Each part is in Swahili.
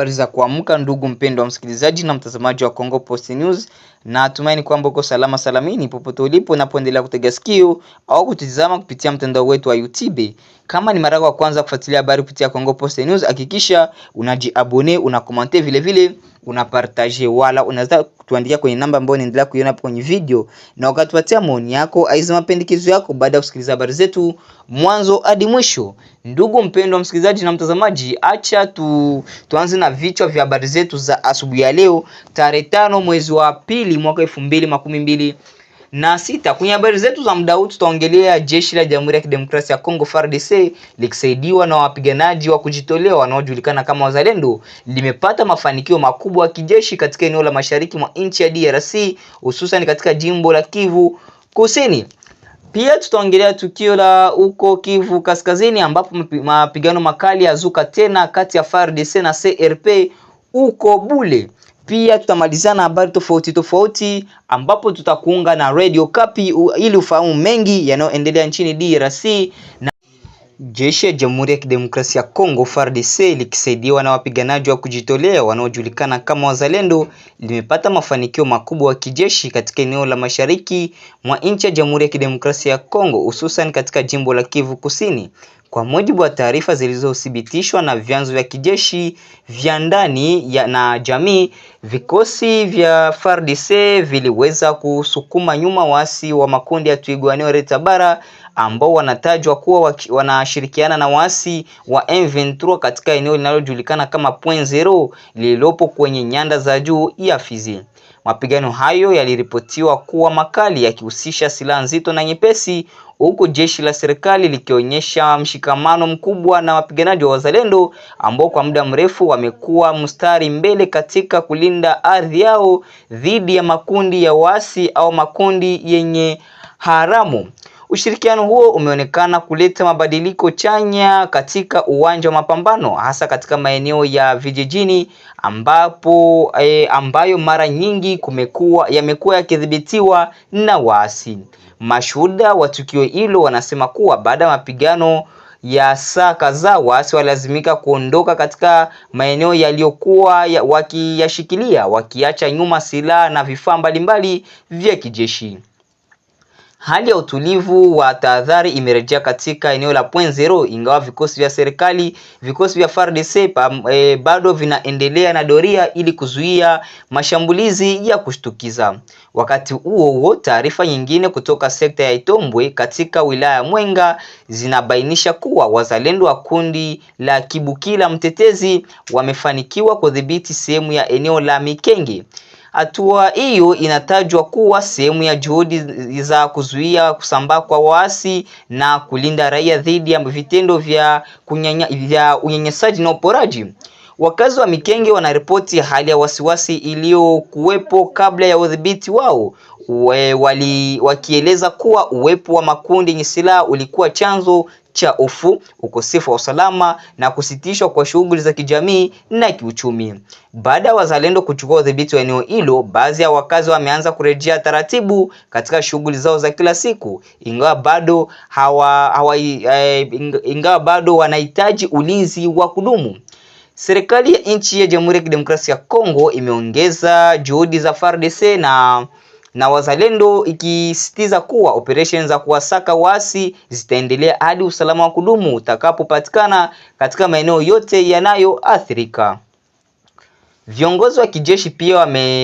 Habari za kuamka ndugu mpendwa msikilizaji na mtazamaji wa Congo Post News, na tumaini kwamba uko salama salamini popote ulipo unapoendelea kutega sikio au kutizama kupitia mtandao wetu wa YouTube. Kama ni mara ya kwanza kufuatilia habari kupitia Congo Post News, hakikisha unajiabone, unakomante, vile vile unapartage, wala unaweza kutuandikia kwenye namba ambayo unaendelea kuiona hapo kwenye video, na ukatupatia maoni yako aiza mapendekezo yako baada ya kusikiliza habari zetu mwanzo hadi mwisho. Ndugu mpendwa msikilizaji na mtazamaji, acha tuanze na vichwa vya habari zetu za asubuhi ya leo tarehe 5 mwezi wa pili mwaka 2026. Kwenye habari zetu za muda huu tutaongelea jeshi la Jamhuri ya Kidemokrasia ya Kongo FARDC likisaidiwa na wapiganaji wa kujitolea wanaojulikana kama wazalendo limepata mafanikio makubwa ya kijeshi katika eneo la mashariki mwa nchi ya DRC, hususan katika jimbo la Kivu Kusini. Pia tutaongelea tukio la huko Kivu Kaskazini ambapo mapigano makali yazuka tena kati ya FARDC na CRP huko Bule. Pia tutamalizana habari tofauti ambapo tutakuunga na Radio Kapi ili ufahamu mengi yanayoendelea nchini DRC. Na jeshi ya Jamhuri ya Kidemokrasia ya Kongo FARDC likisaidiwa na wapiganaji wa kujitolea wanaojulikana kama wazalendo limepata mafanikio makubwa ya kijeshi katika eneo la mashariki mwa nchi ya Jamhuri ya Kidemokrasia ya Kongo, hususan katika jimbo la Kivu Kusini. Kwa mujibu wa taarifa zilizothibitishwa na vyanzo vya kijeshi vya ndani na jamii, vikosi vya FARDC viliweza kusukuma nyuma waasi wa makundi ya Twirwaneho Red Tabara ambao wanatajwa kuwa wanashirikiana na waasi wa M23 katika eneo linalojulikana kama Point Zero lililopo kwenye nyanda za juu ya Fizi. Mapigano hayo yaliripotiwa kuwa makali yakihusisha silaha nzito na nyepesi, huku jeshi la serikali likionyesha mshikamano mkubwa na wapiganaji wa wazalendo ambao kwa muda mrefu wamekuwa mstari mbele katika kulinda ardhi yao dhidi ya makundi ya waasi au makundi yenye haramu. Ushirikiano huo umeonekana kuleta mabadiliko chanya katika uwanja wa mapambano, hasa katika maeneo ya vijijini ambayo mara nyingi yamekuwa yakidhibitiwa na waasi. Mashuhuda wa tukio hilo wanasema kuwa baada ya mapigano ya saa kadhaa waasi walazimika kuondoka katika maeneo yaliyokuwa wakiyashikilia, wakiacha nyuma silaha na vifaa mbalimbali vya kijeshi. Hali ya utulivu wa tahadhari imerejea katika eneo la Point Zero, ingawa vikosi vya FARDC bado vinaendelea na doria ili kuzuia mashambulizi ya kushtukiza. Wakati huo taarifa nyingine kutoka sekta ya Itombwe katika wilaya ya Mwenga zinabainisha kuwa wazalendo wa kundi la Kibukila Mtetezi wamefanikiwa kudhibiti sehemu ya eneo la Mikenge. Hatua hiyo inatajwa kuwa sehemu ya juhudi za kuzuia kusambaa kwa waasi na kulinda raia dhidi ya vitendo vya unyanyasaji na uporaji. Wakazi wa Mikenge wanaripoti hali ya wasiwasi iliyokuwepo kabla ya udhibiti wao, wakieleza kuwa uwepo wa makundi yenye silaha ulikuwa chanzo cha hofu, ukosefu wa usalama na kusitishwa kwa shughuli za kijamii na kiuchumi. Baada ya wazalendo kuchukua udhibiti wa eneo hilo, baadhi ya wakazi wameanza kurejea taratibu katika shughuli zao za kila siku, ingawa bado wanahitaji ulinzi wa kudumu. Serikali ya nchi ya Jamhuri ya Kidemokrasia ya Kongo imeongeza juhudi za FARDC na wazalendo, ikisisitiza kuwa operation za kuwasaka waasi zitaendelea hadi usalama wa kudumu utakapopatikana katika maeneo yote yanayoathirika. Viongozi wa kijeshi pia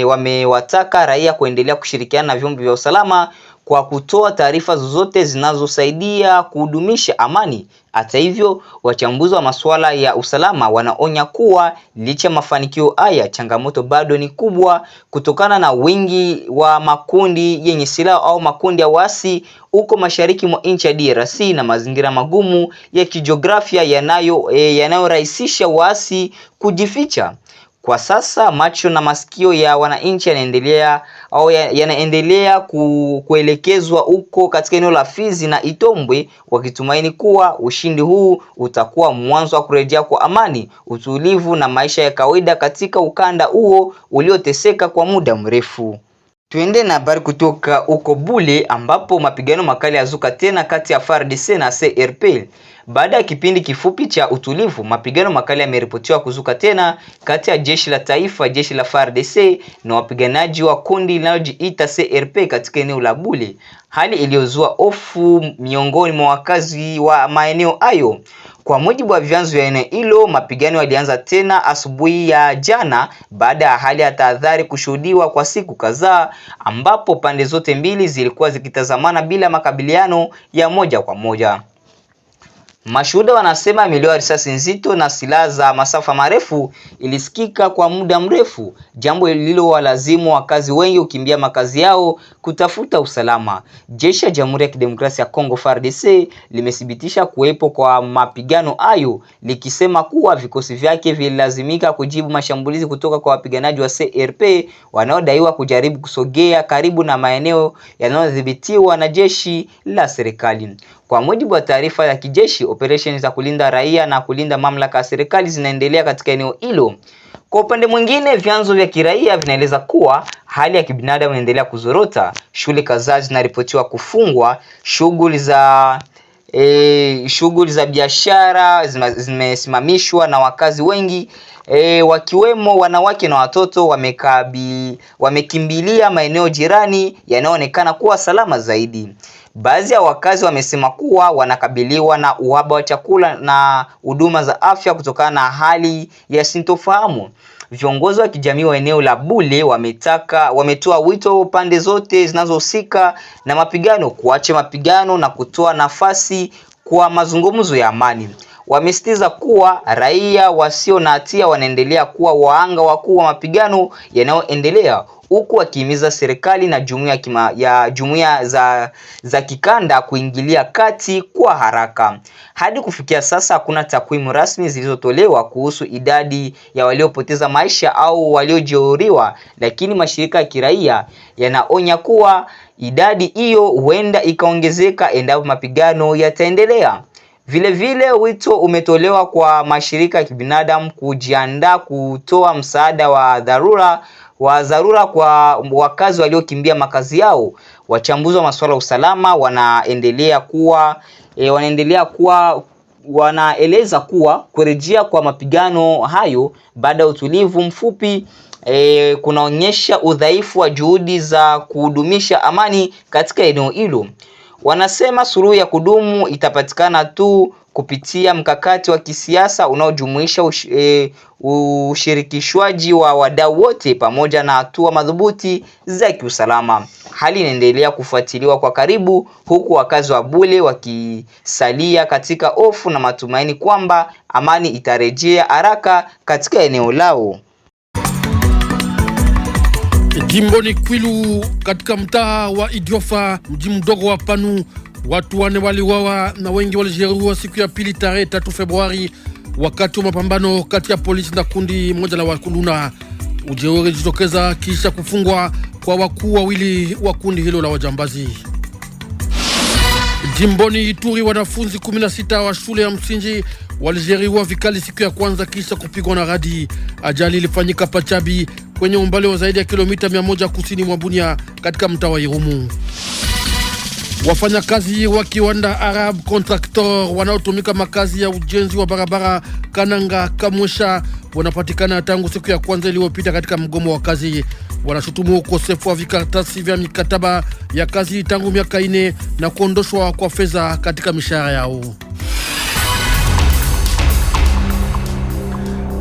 wamewataka raia kuendelea kushirikiana na vyombo vya usalama kwa kutoa taarifa zozote zinazosaidia kudumisha amani. Hata hivyo, wachambuzi wa masuala ya usalama wanaonya kuwa licha mafanikio haya, changamoto bado ni kubwa kutokana na wingi wa makundi yenye silaha au makundi ya waasi huko mashariki mwa nchi ya DRC na mazingira magumu ya kijiografia yanayorahisisha waasi kujificha. Kwa sasa macho na masikio ya wananchi yanaendelea kuelekezwa huko katika eneo la Fizi na Itombwe, wakitumaini kuwa ushindi huu utakuwa mwanzo wa kurejea kwa amani, utulivu na maisha ya kawaida katika ukanda huo ulioteseka kwa muda mrefu. Tuende na habari kutoka huko Bule ambapo mapigano makali yazuka tena kati ya FARDC na CRP. Baada ya kipindi kifupi cha utulivu, mapigano makali yameripotiwa kuzuka tena kati ya jeshi la taifa, jeshi la FARDC na wapiganaji wa kundi linalojiita CRP katika eneo la Bule, hali iliyozua hofu miongoni mwa wakazi wa maeneo hayo. Kwa mujibu wa vyanzo vya eneo hilo, mapigano yalianza tena asubuhi ya jana baada ya hali ya tahadhari kushuhudiwa kwa siku kadhaa, ambapo pande zote mbili zilikuwa zikitazamana bila makabiliano ya moja kwa moja. Mashuhuda wanasema milio ya risasi nzito na silaha za masafa marefu ilisikika kwa muda mrefu, jambo lililowalazimu wakazi wengi kukimbia makazi yao kutafuta usalama. Jeshi la Jamhuri ya Kidemokrasia ya Kongo FARDC limethibitisha kuwepo kwa mapigano hayo, likisema kuwa vikosi vyake vililazimika kujibu mashambulizi kutoka kwa wapiganaji wa CRP wanaodaiwa kujaribu kusogea karibu na maeneo yanayodhibitiwa na jeshi la serikali. Kwa mujibu wa taarifa ya kijeshi, operesheni za kulinda raia na kulinda mamlaka ya serikali zinaendelea katika eneo hilo. Kwa upande mwingine, vyanzo vya kiraia vinaeleza kuwa hali ya kibinadamu inaendelea kuzorota. Shule kadhaa zinaripotiwa kufungwa, shughuli za biashara zimesimamishwa na wakazi wengi wakiwemo wanawake na watoto wamekimbilia maeneo jirani yanayoonekana kuwa salama zaidi. Baadhi ya wakazi wamesema kuwa wanakabiliwa na uhaba wa chakula na huduma za afya kutokana na hali ya sintofahamu. Viongozi wa kijamii wa eneo la Bule wametoa wito pande zote zinazohusika na mapigano kuacha mapigano na kutoa nafasi kwa mazungumzo ya amani. Wamesitiza kuwa raia wasio na hatia wanaendelea kuwa wahanga wakuu wa mapigano yanayoendelea, huku wakihimiza serikali na jumuiya za kikanda kuingilia kati kwa haraka. Hadi kufikia sasa hakuna takwimu rasmi zilizotolewa kuhusu idadi ya waliopoteza maisha au waliojeruhiwa, lakini mashirika ya kiraia yanaonya kuwa idadi hiyo huenda ikaongezeka endapo mapigano yataendelea. Vile wito umetolewa kwa mashirika ya kibinadamu kujiandaa kutoa msaada wa dharura kwa wakazi waliokimbia makazi yao. Wachambuzi wa masuala ya usalama wanaeleza kuwa kurejea kwa mapigano hayo baada ya utulivu mfupi kunaonyesha udhaifu wa juhudi za kudumisha amani katika eneo hilo. Wanasema suluhu ya kudumu itapatikana tu kupitia mkakati wa kisiasa unaojumuisha ushirikishwaji wa wadau wote pamoja na hatua madhubuti za kiusalama. Hali inaendelea kufuatiliwa kwa karibu, huku wakazi wa Bule wakisalia katika hofu na matumaini kwamba amani itarejea haraka katika eneo lao. Jimboni Kwilu katika mtaa wa Idiofa, mji mdogo wa Panu, watu 4 waliuawa na wengi walijeruhiwa siku ya pili tarehe 3 Februari wakati wa mapambano kati ya polisi na kundi moja la Wakuluna. Ujeuri ulijitokeza kisha kufungwa kwa wakuu wawili wa kundi hilo la wajambazi. Jimboni Ituri, wanafunzi 16 wa shule ya msingi walijeruhiwa vikali siku ya kwanza kisha kupigwa na radi. Ajali ilifanyika Pachabi kwenye umbali wa zaidi ya kilomita 100 kusini mwa Bunia katika mtaa wa Irumu. Wafanyakazi wa kiwanda Arab Contractor wanaotumika makazi ya ujenzi wa barabara Kananga Kamwesha wanapatikana tangu siku ya kwanza iliyopita katika mgomo wa kazi. Wanashutumu ukosefu wa vikaratasi vya mikataba ya kazi tangu miaka 4 na kuondoshwa kwa fedha katika mishahara yao.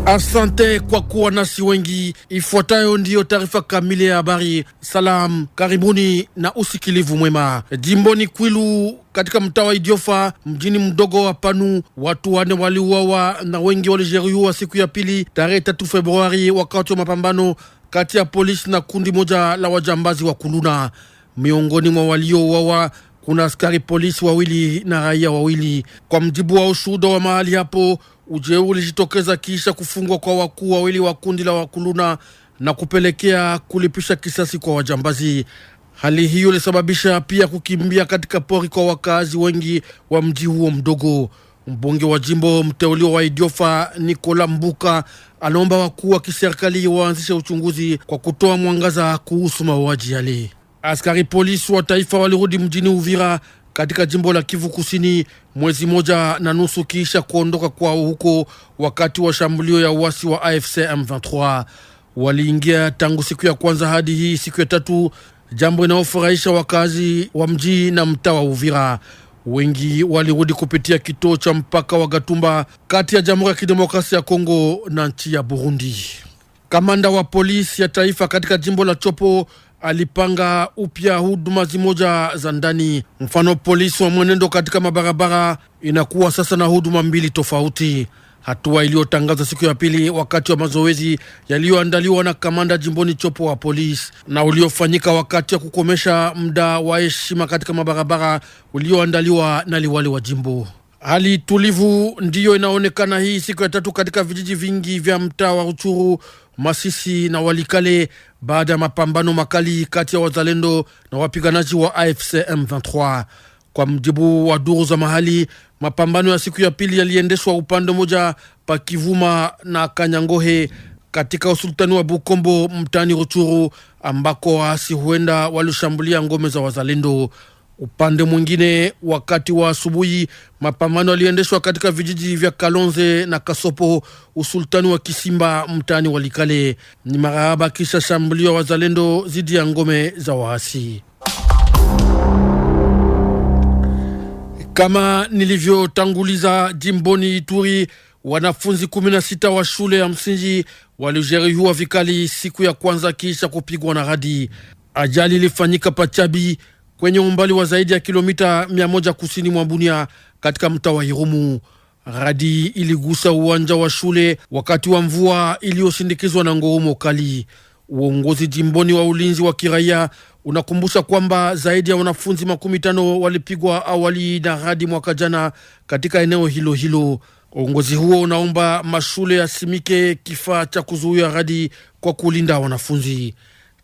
Asante kwa kuwa nasi wengi. Ifuatayo ndiyo taarifa kamili ya habari. Salam, karibuni na usikilivu mwema. Jimboni Kwilu katika mtaa wa Idiofa, mjini mdogo wa Panu, watu 4 waliuawa na wengi walijeruhiwa siku ya pili tarehe 3 Februari wakati wa mapambano kati ya polisi na kundi moja la wajambazi wa Kuluna. Miongoni mwa waliouawa kuna askari polisi 2 na raia 2. Kwa mjibu wa ushuhuda wa mahali hapo, ujeuri ulijitokeza kisha kufungwa kwa wakuu 2 wa kundi la Wakuluna na kupelekea kulipisha kisasi kwa wajambazi. Hali hiyo ilisababisha pia kukimbia katika pori kwa wakazi wengi wa mji huo mdogo. Mbunge wa jimbo mteuliwa wa Idiofa Nicola Mbuka anaomba wakuu wa kiserikali waanzishe uchunguzi kwa kutoa mwangaza kuhusu mauaji yale. Askari polisi wa taifa walirudi mjini Uvira katika jimbo la Kivu Kusini mwezi moja na nusu kisha kuondoka kwao huko wakati wa shambulio ya uasi wa AFC M23. Waliingia tangu siku ya kwanza hadi hii siku ya tatu, jambo linalofurahisha wakazi wa mji na mtaa wa Uvira. Wengi walirudi kupitia kituo cha mpaka wa Gatumba kati ya Jamhuri ya Kidemokrasia ya Kongo na nchi ya Burundi. Kamanda wa polisi ya taifa katika jimbo la Chopo alipanga upya huduma zimoja za ndani. Mfano, polisi wa mwenendo katika mabarabara inakuwa sasa na huduma mbili tofauti. Hatua iliyotangaza siku ya pili wakati wa mazoezi yaliyoandaliwa na kamanda jimboni Chopo wa polisi na uliofanyika wakati wa kukomesha muda wa heshima katika mabarabara ulioandaliwa na liwali wa jimbo. Hali tulivu ndiyo inaonekana hii siku ya tatu katika vijiji vingi vya mtaa wa Ruchuru, Masisi na Walikale baada ya mapambano makali kati ya wazalendo na wapiganaji wa AFC M23. Kwa mjibu wa duru za mahali, mapambano ya siku ya pili yaliendeshwa upande moja pa Kivuma na Kanyangohe katika usultani wa Bukombo mtani Ruchuru, ambako waasi huenda walishambulia ngome za wazalendo. Upande mwingine, wakati wa asubuhi, mapambano yaliendeshwa katika vijiji vya Kalonze na Kasopo, usultani wa Kisimba mtani Walikale. Ni marahaba kisha shambulio wazalendo zidi ya ngome za waasi. Kama nilivyotanguliza, jimboni Ituri wanafunzi 16 wa shule ya msingi walijeruhiwa vikali siku ya kwanza kisha kupigwa na radi. Ajali ilifanyika Pachabi kwenye umbali wa zaidi ya kilomita 100 kusini mwa Bunia katika mtaa wa Irumu. Radi iligusa uwanja wa shule wakati wa mvua iliyosindikizwa na ngurumo kali. Uongozi jimboni wa ulinzi wa kiraia unakumbusha kwamba zaidi ya wanafunzi 15 walipigwa awali na radi mwaka jana katika eneo hilo hilo. Uongozi huo unaomba mashule yasimike kifaa cha kuzuia radi kwa kulinda wanafunzi.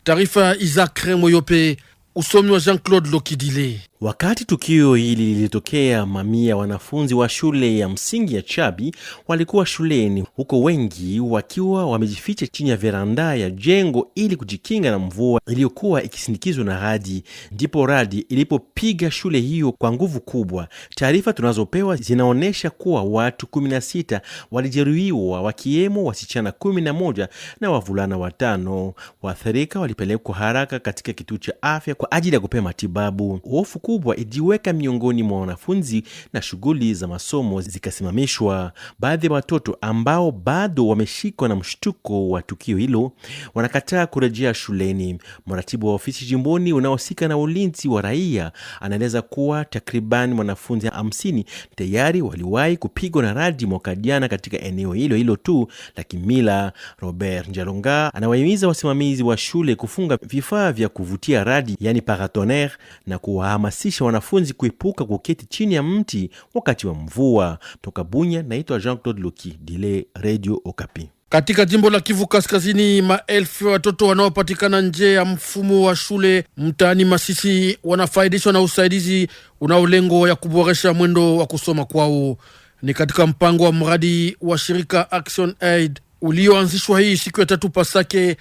Taarifa ya Isaac Remoyope, usomi wa Jean-Claude Lokidile. Wakati tukio hili lilitokea, mamia wanafunzi wa shule ya msingi ya Chabi walikuwa shuleni huko, wengi wakiwa wamejificha chini ya veranda ya jengo ili kujikinga na mvua iliyokuwa ikisindikizwa na radi. Ndipo radi ilipopiga shule hiyo kwa nguvu kubwa. Taarifa tunazopewa zinaonesha kuwa watu 16 walijeruhiwa, wakiwemo wasichana 11 na wavulana 5. Waathirika walipelekwa haraka katika kituo cha afya kwa ajili ya kupewa matibabu. Hofu kubwa ijiweka miongoni mwa wanafunzi na shughuli za masomo zikasimamishwa. Baadhi ya watoto ambao bado wameshikwa na mshtuko wa tukio hilo wanakataa kurejea shuleni. Mratibu wa ofisi jimboni unaohusika na ulinzi wa raia anaeleza kuwa takriban wanafunzi 50 tayari waliwahi kupigwa na radi mwaka jana katika eneo hilo hilo tu la Kimila. Robert Njalonga anawahimiza wasimamizi wa shule kufunga vifaa vya kuvutia radi, yani paratonnerre, na kuwahamasisha wanafunzi kuepuka kuketi chini ya mti wakati wa mvua. Toka Bunya, naitwa Jean-Claude Loki Dile, Radio Okapi. Katika jimbo la Kivu Kaskazini, maelfu ya watoto wanaopatikana nje ya mfumo wa shule mtaani Masisi wanafaidishwa na usaidizi unaolengo ya kuboresha mwendo wa kusoma kwao. Ni katika mpango wa mradi wa shirika Action Aid ulioanzishwa hii siku ya tatu Pasake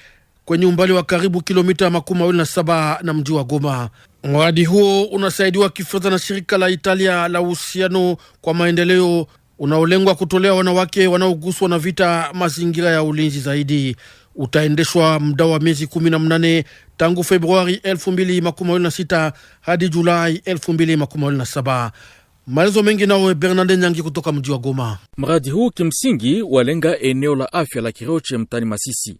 kwenye umbali wa karibu kilomita 27 na mji wa Goma. Mradi huo unasaidiwa kifedha na shirika la Italia la uhusiano kwa maendeleo unaolengwa kutolea wanawake wanaoguswa na vita mazingira ya ulinzi zaidi. Utaendeshwa muda wa miezi 18 tangu Februari 2026 hadi Julai 2027. Maelezo mengi nawe Bernard Nyangi kutoka mji wa Goma. Mradi huu kimsingi walenga eneo la afya la Kiroche mtani Masisi.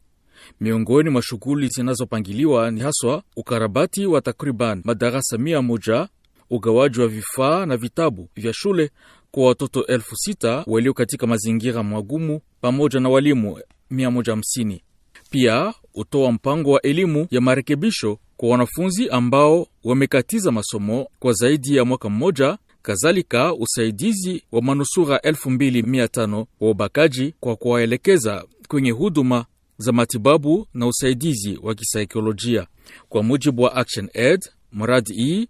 Miongoni mwa shughuli zinazopangiliwa ni haswa ukarabati wa takriban madarasa 100, ugawaji wa vifaa na vitabu vya shule kwa watoto 6,000 walio katika mazingira magumu pamoja na walimu 150. Pia utoa mpango wa elimu ya marekebisho kwa wanafunzi ambao wamekatiza masomo kwa zaidi ya mwaka mmoja. Kazalika usaidizi wa manusura 2500 wa ubakaji kwa kuwaelekeza kwenye huduma za matibabu na usaidizi wa kisaikolojia. Kwa mujibu wa Action Aid, mradi hii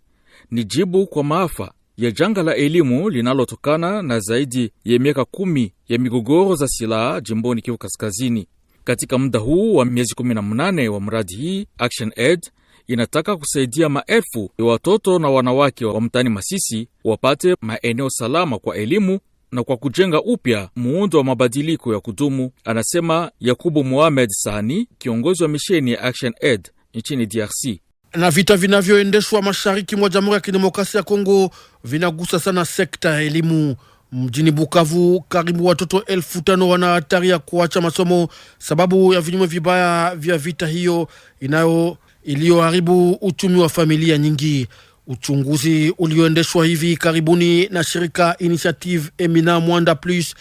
ni jibu kwa maafa ya janga la elimu linalotokana na zaidi ya miaka 10 ya migogoro za silaha jimboni Kivu Kaskazini. Katika muda huu wa miezi 18 wa mradi hii, Action Aid inataka kusaidia maelfu ya watoto na wanawake wa mtaani Masisi wapate maeneo salama kwa elimu na kwa kujenga upya muundo wa mabadiliko ya kudumu, anasema Yakubu Mohamed Sani, kiongozi wa misheni ya Action Aid nchini DRC. Na vita vinavyoendeshwa mashariki mwa Jamhuri ya Kidemokrasia ya Kongo vinagusa sana sekta ya elimu. Mjini Bukavu, karibu watoto 5,000 wana hatari ya kuacha masomo sababu ya vinyume vibaya vya vita hiyo iliyoharibu uchumi wa familia nyingi. Uchunguzi ulioendeshwa hivi karibuni na shirika Initiative Emina Mwanda Plus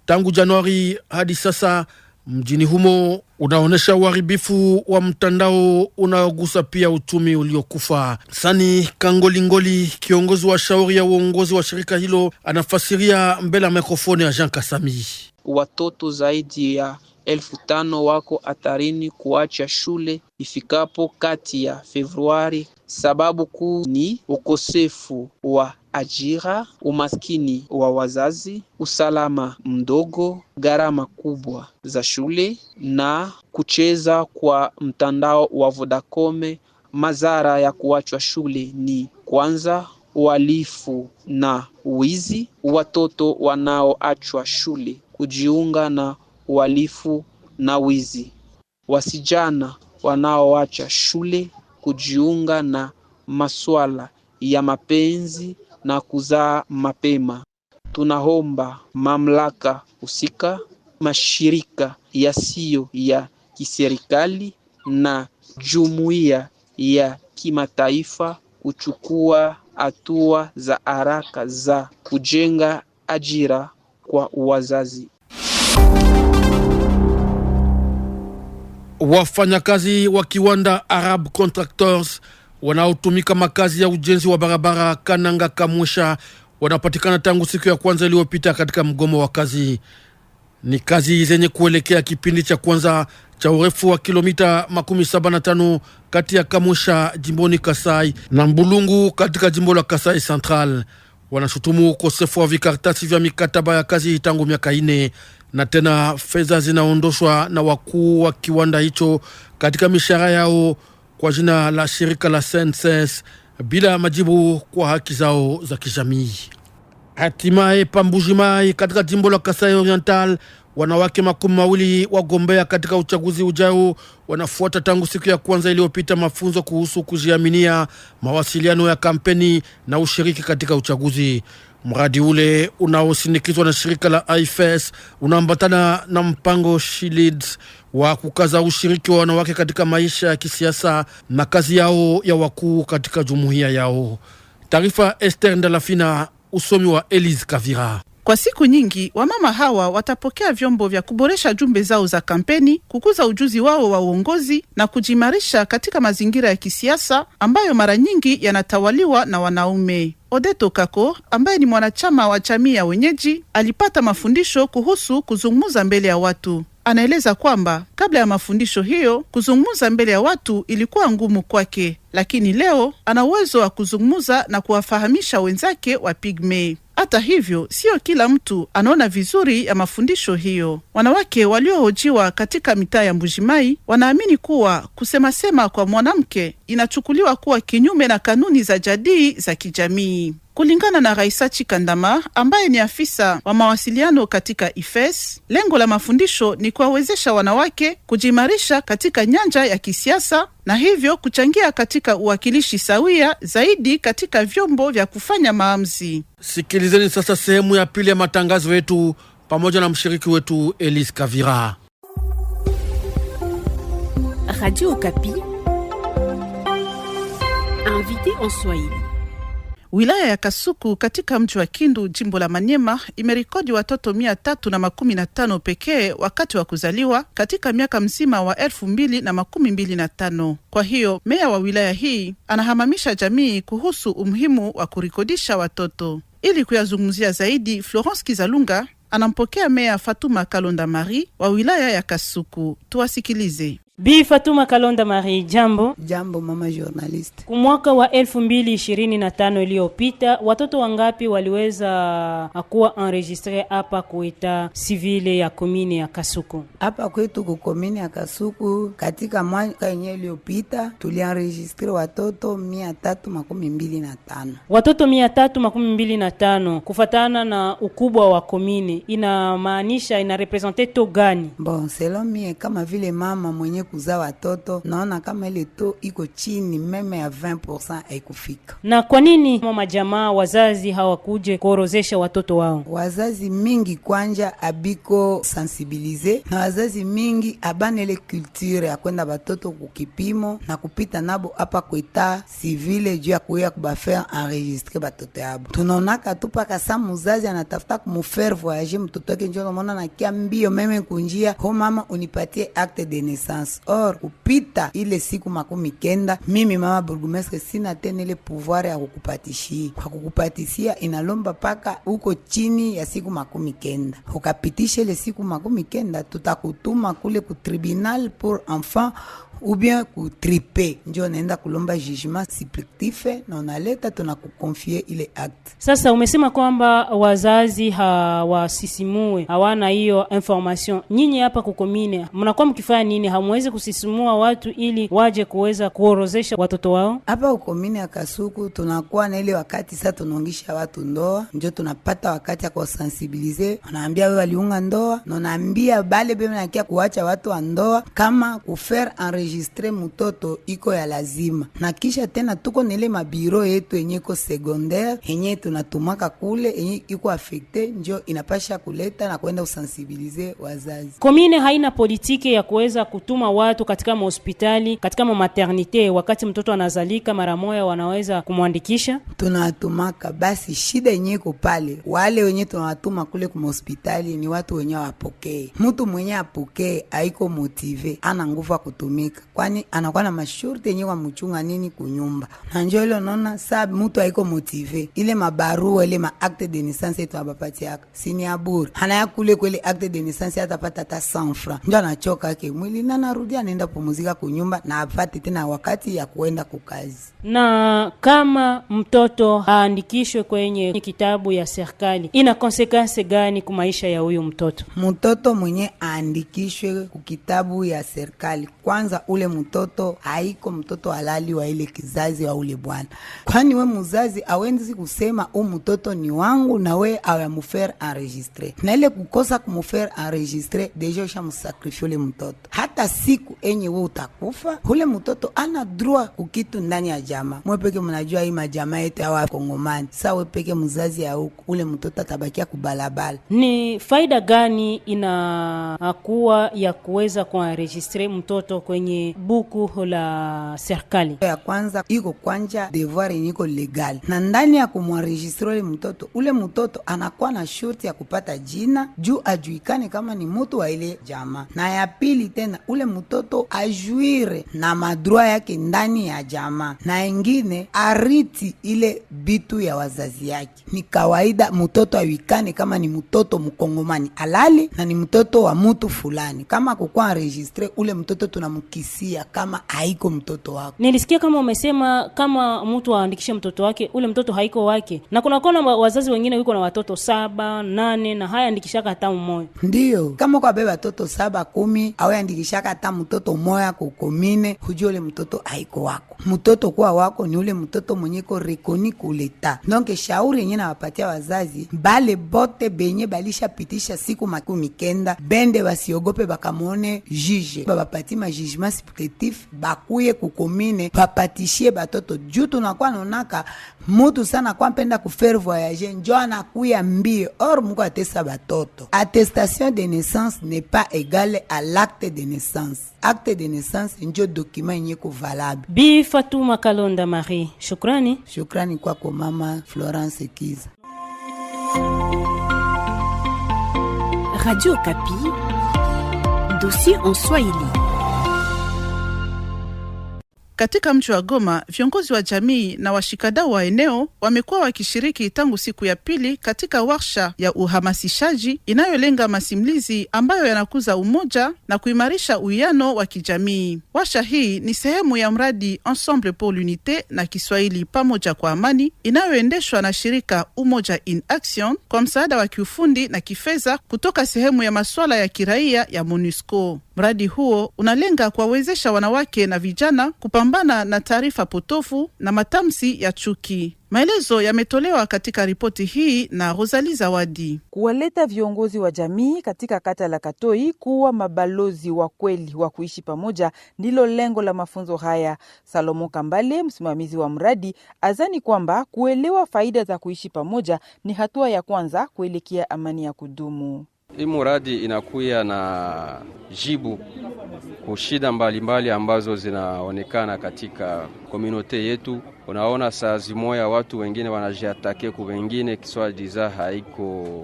tangu Januari hadi sasa mjini humo unaonesha uharibifu wa mtandao unaogusa pia uchumi uliokufa. Sani Kangolingoli, kiongozi wa shauri ya uongozi wa shirika hilo, anafasiria mbele ya mikrofoni ya Jean Kasami. Watoto zaidi ya 5,000 wako hatarini kuacha shule ifikapo kati ya Februari. Sababu kuu ni ukosefu wa ajira, umaskini wa wazazi, usalama mdogo, gharama kubwa za shule na kucheza kwa mtandao wa Vodacom. Madhara ya kuachwa shule ni kwanza uhalifu na wizi. Watoto wanaoachwa shule kujiunga na uhalifu na wizi. Wasijana wanaoacha shule kujiunga na masuala ya mapenzi na kuzaa mapema. Tunaomba mamlaka husika, mashirika yasiyo ya kiserikali na jumuiya ya kimataifa kuchukua hatua za haraka za kujenga ajira kwa wazazi. Wafanyakazi wa kiwanda Arab Contractors wanaotumika makazi ya ujenzi wa barabara Kananga Kamwesha wanapatikana tangu siku ya kwanza iliyopita katika mgomo wa kazi. Ni kazi zenye kuelekea kipindi cha kwanza cha urefu wa kilomita 75 kati ya Kamwesha jimboni Kasai na Mbulungu katika jimbo la Kasai Central. Wanashutumu ukosefu wa vikaratasi vya mikataba ya kazi tangu miaka 4 na tena fedha zinaondoshwa na wakuu wa kiwanda hicho katika mishahara yao kwa jina la shirika la SNCS bila majibu kwa haki zao za kijamii. Hatimaye Pambujimai katika jimbo la Kasai Oriental, wanawake 20 wagombea katika uchaguzi ujao wanafuata tangu siku ya kwanza iliyopita mafunzo kuhusu kujiaminia, mawasiliano ya kampeni na ushiriki katika uchaguzi. Mradi ule unaosindikizwa na shirika la IFES unaambatana na mpango Shields wa kukaza ushiriki wa wanawake katika maisha ya kisiasa na kazi yao ya wakuu katika jumuiya yao. Taarifa Esther Ndalafina, usomi wa Elise Kavira. Kwa siku nyingi, wamama hawa watapokea vyombo vya kuboresha jumbe zao za kampeni, kukuza ujuzi wao wa uongozi na kujimarisha katika mazingira ya kisiasa ambayo mara nyingi yanatawaliwa na wanaume. Odeto Kako, ambaye ni mwanachama wa jamii ya wenyeji, alipata mafundisho kuhusu kuzungumza mbele ya watu. Anaeleza kwamba kabla ya mafundisho hiyo, kuzungumza mbele ya watu ilikuwa ngumu kwake, lakini leo ana uwezo wa kuzungumza na kuwafahamisha wenzake wa Pigme. Hata hivyo, sio kila mtu anaona vizuri ya mafundisho hiyo. Wanawake waliohojiwa katika mitaa ya Mbujimai wanaamini kuwa kusema kwa mwanamke inachukuliwa kuwa kinyume na kanuni za jadi za kijamii. Kulingana na Raisachi Kandama, ambaye ni afisa wa mawasiliano katika IFES, lengo la mafundisho ni kuwawezesha wanawake kujimarisha katika nyanja ya kisiasa na hivyo kuchangia katika uwakilishi sawia zaidi katika vyombo vya kufanya maamuzi. Sikilizeni sasa sehemu ya pili ya matangazo yetu pamoja na mshiriki wetu Elise Kavira. Radio Okapi, invité en Swahili. Wilaya ya Kasuku katika mji wa Kindu, jimbo la Maniema, imerekodi watoto 315 pekee wakati wa kuzaliwa katika miaka mzima wa 2025. Kwa hiyo, meya wa wilaya hii anahamamisha jamii kuhusu umuhimu wa kurikodisha watoto. Ili kuyazungumzia zaidi, Florence Kizalunga anampokea meya Fatuma Kalonda Marie wa wilaya ya Kasuku. Tuwasikilize. Bi Fatuma Kalonda Marie, jambo. Jambo mama journalist. Kwa mwaka wa 2025 iliyopita, watoto wangapi waliweza kuwa enregistré hapa kuita civile ya komine ya Kasuku? Hapa kwetu ku komine ya Kasuku katika mwaka yenyewe iliyopita tulienregistre watoto 325. Watoto 325 kufatana na ukubwa wa komine inamaanisha ina represente to gani? Bon, selon mie kama vile mama mwenye kuzaa watoto naona kama ile to iko chini meme ya 20% haikufika. Na kwa nini mama jamaa wazazi hawakuje kuorozesha watoto wao? Wazazi mingi kwanja abiko sensibilize na wazazi mingi abane ile culture ya kwenda watoto kukipimo na kupita nabo hapa kweta civile juu ya kuya kubafaire enregistrer watoto yabo. Tunaonaka tu paka sa muzazi anatafuta kumfaire voyager mtoto wake njoo mwana na kia mbio meme kunjia ho mama unipatie acte de naissance. Or kupita ile siku 90 mimi mama burgomestre sina tena ile pouvoir ya kukupatishia. Kwa kukupatishia inalomba paka uko chini ya siku 90. Ukapitisha ile siku 90 tutakutuma kule ku tribunal pour enfants ou bien ku tripe ndio naenda kulomba jugement supplétif na unaleta tunakukonfie ile acte. Sasa umesema kwamba wazazi hawasisimue, hawana hiyo information. Nyinyi hapa kukomine mnakuwa mkifanya nini? Hamwezi kusisimua watu ili waje kuweza kuorozesha watoto wao? Hapa kukomine ya Kasuku tunakuwa na ile wakati sasa tunaongisha watu ndoa, ndio tunapata wakati ya kusensibiliser. Wanaambia wewe waliunga ndoa, na naambia bale bebe nakia kuacha watu wa ndoa kama kufaire enregistrer mtoto iko ya lazima. Na kisha tena tuko nile mabiro yetu yenye ko secondaire yenye tunatumaka kule yenye iko affecté ndio inapasha kuleta na kwenda usensibiliser wazazi. Komine haina politiki ya kuweza kutuma watu katika hospitali, katika maternité wakati mtoto anazalika mara moja wanaweza kumwandikisha? Tunatumaka basi shida yenye iko pale. Wale wenye tunawatuma kule kwa hospitali ni watu wenye wapokee. Mtu mwenye apokee haiko motive, ana nguvu kutumika. Kwani anakuwa na masharti yenye kwa mchunga nini kunyumba. Na njoo ile unaona sababu mtu haiko motive. Ile mabarua ile ma acte de naissance yetu abapatia sini aburi. Anaya kule kweli acte de naissance atapata hata 100 francs. Ndio anachoka yake mwili na narudia anaenda pumzika kunyumba na apate tena wakati ya kuenda kukazi. Na kama mtoto haandikishwe kwenye kitabu ya serikali, ina consequence gani kwa maisha ya huyo mtoto? Mtoto mwenye aandikishwe ku kitabu ya serikali, kwanza ule mtoto haiko mtoto halali wa ile kizazi wa ule bwana. Kwani we mzazi awenzi kusema mtoto ni wangu na we awamfaire enregistrer. Na ile kukosa kumfaire enregistrer deja ushamsacrifier ule mtoto. Hata siku enye we utakufa, ule mtoto ana droit kukitu ndani ya jamaa. Mwe peke mnajua hii majamaa yetu ya Kongomani. Sasa we peke mzazi ya huko, ule mtoto atabakia kubalabala. Ni faida gani inakuwa ya kuweza kuenregistrer mtoto kwenye buku la serikali? Ya kwanza iko kwanja devoir niko legal. Na ndani ya kumwenregistrer ule mtoto anakuwa na shurti ya kupata jina juu ajuikane kama ni mtu wa ile jamaa. Na ya pili tena ule mtoto ajuire na madroit yake ndani ya jamaa. Na ingine ariti ile bitu ya wazazi yake. Ni kawaida mtoto ajuikane kama ni mtoto mkongomani halali na ni mtoto wa mtu fulani. Kama kukua enregistrer ule mtoto tunamkisia kama haiko mtoto wako. Nilisikia kama umesema kama mtu aandikishe mtoto wake, ule mtoto haiko wake. Na kuna wazazi wengine wiko na watoto 7, 8 na haya andikishaka hata mmoja. Ndio, kama kwa beba watoto 7, 10, awe andikishaka hata mtoto mmoja kukomine, hujue ule mtoto haiko wako. Mtoto kwa wako ni ule mtoto mwenye ko rekoni kuleta. Donc shauri yenyewe na wapatia wazazi, bale bote benye balisha pitisha siku 90, bende wasiogope bakamone juge. Babapati ma jugement supplétif, bakuye kukomine, bapatishie batoto. Juu tunakuwa nonaka mutu sana kwa mpenda kufaire voyager, njo anakuya mbio. Or muko atesa batoto. Attestation de naissance n'est pas égale à l'acte de naissance. Acte de naissance njo document yenye ko valable. Bi Fatuma Kalonda Marie, shukrani. Shukrani kwako mama Florence Kiza. Radio Kapi, dossier en Swahili. Katika mji wa Goma, viongozi wa jamii na washikadau wa eneo wamekuwa wakishiriki tangu siku ya pili katika warsha ya uhamasishaji inayolenga masimulizi ambayo yanakuza umoja na kuimarisha uwiano wa kijamii. Warsha hii ni sehemu ya mradi Ensemble pour l'unité na Kiswahili pamoja kwa amani inayoendeshwa na shirika Umoja in Action kwa msaada wa kiufundi na kifedha kutoka sehemu ya masuala ya kiraia ya MONUSCO. Mradi huo unalenga kuwawezesha wanawake na vijana kupambana na taarifa potofu na matamshi ya chuki. Maelezo yametolewa katika ripoti hii na Rosalie Zawadi. Kuwaleta viongozi wa jamii katika kata la Katoi kuwa mabalozi wa kweli wa kuishi pamoja ndilo lengo la mafunzo haya. Salomo Kambale, msimamizi wa mradi, azani kwamba kuelewa faida za kuishi pamoja ni hatua ya kwanza kuelekea amani ya kudumu. Hii muradi inakuya na jibu kushida mbalimbali ambazo zinaonekana katika komunote yetu. Unaona saa zimoya watu wengine wanajiatake ku wengine Kiswahili za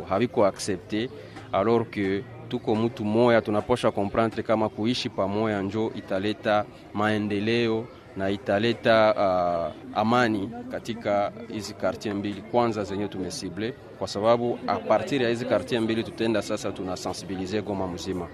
haviko accepte, alors que tuko mtu moya tunaposha comprendre kama kuishi pamoja njo italeta maendeleo na italeta amani katika hizi quartier mbili kwanza zenye tumesible, kwa sababu a partir ya hizi quartier mbili tutenda sasa tunasensibilize Goma mzima.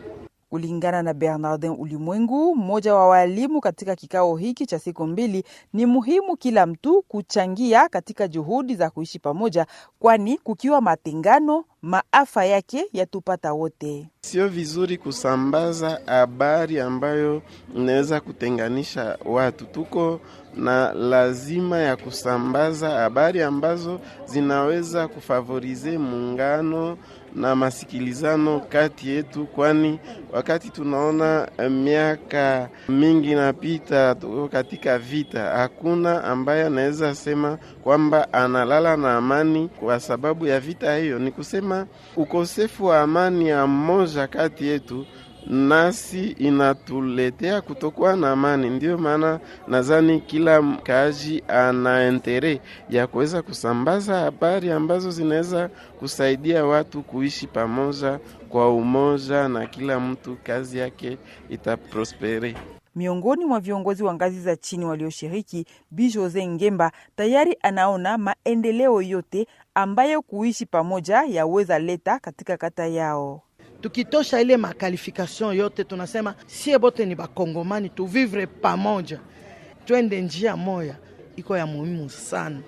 Kulingana na Bernardin Ulimwengu, mmoja wa walimu katika kikao hiki cha siku mbili, ni muhimu kila mtu kuchangia katika juhudi za kuishi pamoja, kwani kukiwa matengano, maafa yake yatupata wote. Sio vizuri kusambaza habari ambayo inaweza kutenganisha watu. Tuko na lazima ya kusambaza habari ambazo zinaweza kufavorize muungano na masikilizano kati yetu, kwani wakati tunaona miaka mingi napita katika vita, hakuna ambaye anaweza sema kwamba analala na amani kwa sababu ya vita hiyo. Ni kusema ukosefu wa amani ya mmoja kati yetu nasi inatuletea kutokuwa na amani. Ndio maana nadhani kila mkaji ana intere ya kuweza kusambaza habari ambazo zinaweza kusaidia watu kuishi pamoja kwa umoja, na kila mtu kazi yake itaprospere. Miongoni mwa viongozi wa ngazi za chini walioshiriki, Bi Jose Ngemba tayari anaona maendeleo yote ambayo kuishi pamoja yaweza leta katika kata yao. Tukitosha ile makalifikasyon yote, tunasema sie bote ni bakongomani, tuvivre pamoja, twende njia moya, iko ya muhimu sana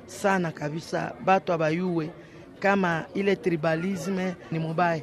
sana kabisa. Batu abayuwe kama ile tribalisme ni mubaya,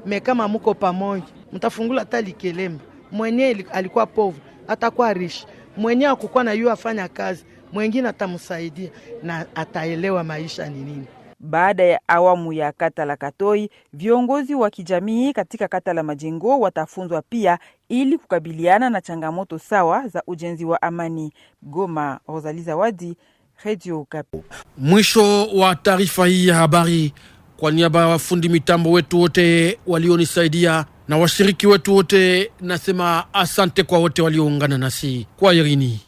me kama muko pamoja mtafungula tali kelemba. Mwenye alikuwa povre atakuwa rishi, mwenye akukua na yu afanya kazi, mwengine atamsaidia na ataelewa maisha ni nini. Baada ya awamu ya kata la Katoi, viongozi wa kijamii katika kata la Majengo watafunzwa pia ili kukabiliana na changamoto sawa za ujenzi wa amani. Goma, Rosalie Zawadi, Radio Okapi. Mwisho wa taarifa hii ya habari. Kwa niaba ya wafundi mitambo wetu wote walionisaidia na washiriki wetu wote, nasema asante kwa wote walioungana nasi. Kwa Irini.